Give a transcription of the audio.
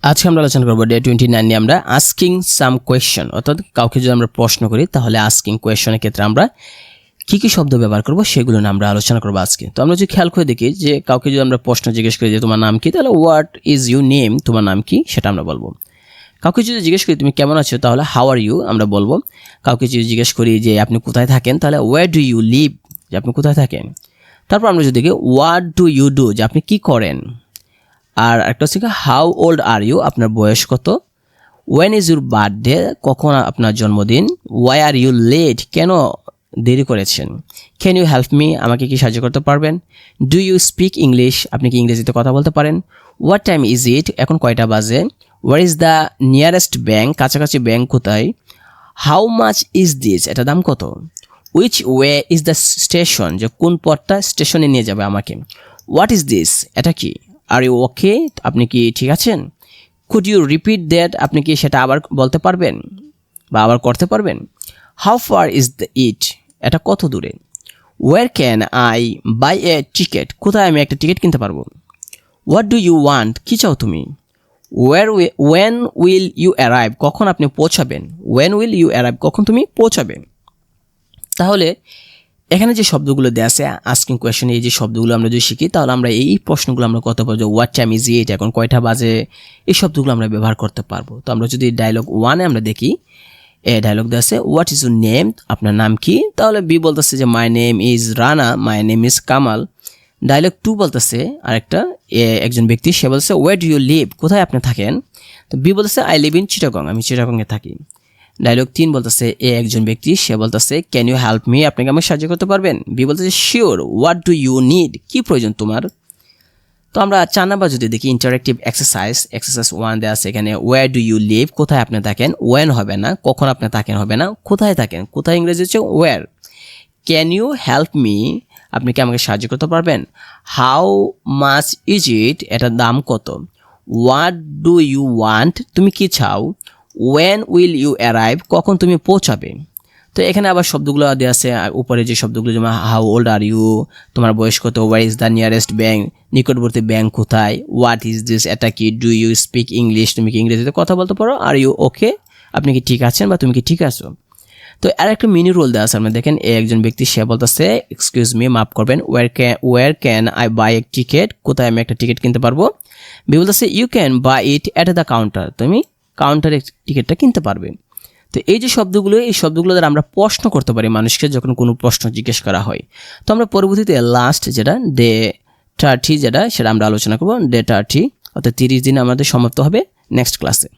আজকে আমরা আলোচনা করব ডে 29 নিয়ে আমরা আস্কিং সাম কোয়েশ্চন, অর্থাৎ কাউকে যদি আমরা প্রশ্ন করি তাহলে আস্কিং কোয়েশ্চনের ক্ষেত্রে আমরা কি শব্দ ব্যবহার করব সেগুলো নিয়ে আমরা আলোচনা করব আজকে। তো আমরা যদি খেয়াল করে দেখি যে কাউকে যদি আমরা প্রশ্ন জিজ্ঞেস করি যে তোমার নাম কি, তাহলে হোয়াট ইজ ইউ নেম, তোমার নাম কি সেটা আমরা বলবো। কাউকে যদি জিজ্ঞেস করি তুমি কেমন আছো, তাহলে হাউ আর ইউ আমরা বলবো। কাউকে যদি জিজ্ঞেস করি যে আপনি কোথায় থাকেন, তাহলে ওয়্যার ডু ইউ লিভ, যে আপনি কোথায় থাকেন। তারপর আমরা যদি দেখি হোয়াট ডু ইউ ডু, যে আপনি কি করেন। আর একটা হচ্ছে হাউ ওল্ড আর ইউ, আপনার বয়স কত। ওয়েন ইজ ইউর বার্থডে, কখন আপনার জন্মদিন। ওয়াই আর ইউ লেট, কেন দেরি করেছেন। ক্যান ইউ হেল্প মি, আমাকে কি সাহায্য করতে পারবেন। ডু ইউ স্পিক ইংলিশ, আপনি কি ইংরেজিতে কথা বলতে পারেন। হোয়াট টাইম ইজ ইট, এখন কয়টা বাজে। Where is the nearest bank, কাছাকাছি ব্যাঙ্ক কোথায়। হাউ মাচ ইজ দিস, এটা দাম কত। Which way is the station, যে কোন পথটা স্টেশনে নিয়ে যাবে আমাকে। হোয়াট ইজ দিস, এটা কি। আর ইউ ওকে, আপনি কি ঠিক আছেন। কুড ইউ রিপিট দ্যাট, আপনি কি সেটা আবার বলতে পারবেন বা আবার করতে পারবেন। How far is the it, এটা কত দূরে। Where can I buy a ticket, কোথায় আমি একটা টিকিট কিনতে পারবো। হোয়াট ডু ইউ ওয়ান্ট, কী চাও তুমি। ওয়েন উইল ইউ অ্যারাইভ, কখন আপনি পৌঁছাবেন। ওয়েন উইল ইউ অ্যারাইভ, কখন তুমি পৌঁছাবে। তাহলে এখানে যে শব্দগুলো দেওয়া আছে আস্কিং কোয়েশ্চনে, এই যে শব্দগুলো আমরা যদি শিখি তাহলে আমরা এই প্রশ্নগুলো আমরা করতে পারবো। হোয়াট টাইম ইজ ইট, এখন কয়টা বাজে, এই শব্দগুলো আমরা ব্যবহার করতে পারবো। তো আমরা যদি ডায়লগ 1-এ আমরা দেখি, ডায়লগ দেওয়া আছে হোয়াট ইজ ইউর নেম, আপনার নাম কি। তাহলে বি বলতেছে যে my name is Rana, my name is Kamal. Dialogue 2 বলতেছে আরেকটা একজন ব্যক্তি, সে বলছে ওয়ার ডু ইউ লিভ, কোথায় আপনি থাকেন। তো বি বলতেছে আই লিভ ইন চিটাগং, আমি চিটাগংয়ে থাকি। ডায়লগ 3 বলতেছে একজন ব্যক্তি, সে বলতেছে ক্যান ইউ হেল্প মি, আপনাকে আমাকে সাহায্য করতে পারবেন। বি বলতেছে sure. What do you need, কী প্রয়োজন তোমার। তো আমরা 4 নাম্বার যদি দেখি ইন্টারেক্টিভ এক্সারসাইজ 1 দেওয়া আছে এখানে ওয়ার ডু ইউ লিভ, কোথায় আপনি থাকেন। ওয়েন হবে না, কখন আপনি থাকেন হবে না, কোথায় থাকেন। কোথায় ইংরেজি হচ্ছে where. Can you help me, আপনি কি আমাকে সাহায্য করতে পারবেন। হাউ মাচ ইজ ইট, এটার দাম কত। হোয়াট ডু ইউ ওয়ান্ট, তুমি কি চাও। ওয়েন উইল ইউ অ্যারাইভ, কখন তুমি পৌঁছাবে। তো এখানে আবার শব্দগুলো দেওয়া আছে উপরে, যে শব্দগুলো যেমন হাউ ওল্ড আর ইউ, তোমার বয়স কত। Where is the nearest bank, নিকটবর্তী ব্যাঙ্ক কোথায়। হোয়াট ইজ দিস, এটা কি। ডু ইউ স্পিক ইংলিশ, তুমি কি ইংরেজিতে কথা বলতে পারো। আর ইউ ওকে, আপনি কি ঠিক আছেন বা তুমি কি ঠিক আছো। তো আর একটা মিনি রোল দেওয়া আছে, আমরা দেখেন একজন ব্যক্তি, সে বলতেছে এক্সকিউজ মি, মাফ করবেন। Where can I buy a ticket, কোথায় আমি একটা টিকিট কিনতে পারবো। বি বলতেছে you can buy it at the counter, তুমি কাউন্টারে টিকিটটা কিনতে পারবে। তো এই যে শব্দগুলো, এই শব্দগুলো দ্বারা আমরা প্রশ্ন করতে পারি মানুষকে যখন কোনো প্রশ্ন জিজ্ঞেস করা হয়। তো আমরা পরবর্তীতে লাস্ট যেটা ডে 30 যেটা, সেটা আমরা আলোচনা করবো। ডে 30 অর্থাৎ 30 দিন আমাদের সমাপ্ত হবে নেক্সট ক্লাসে।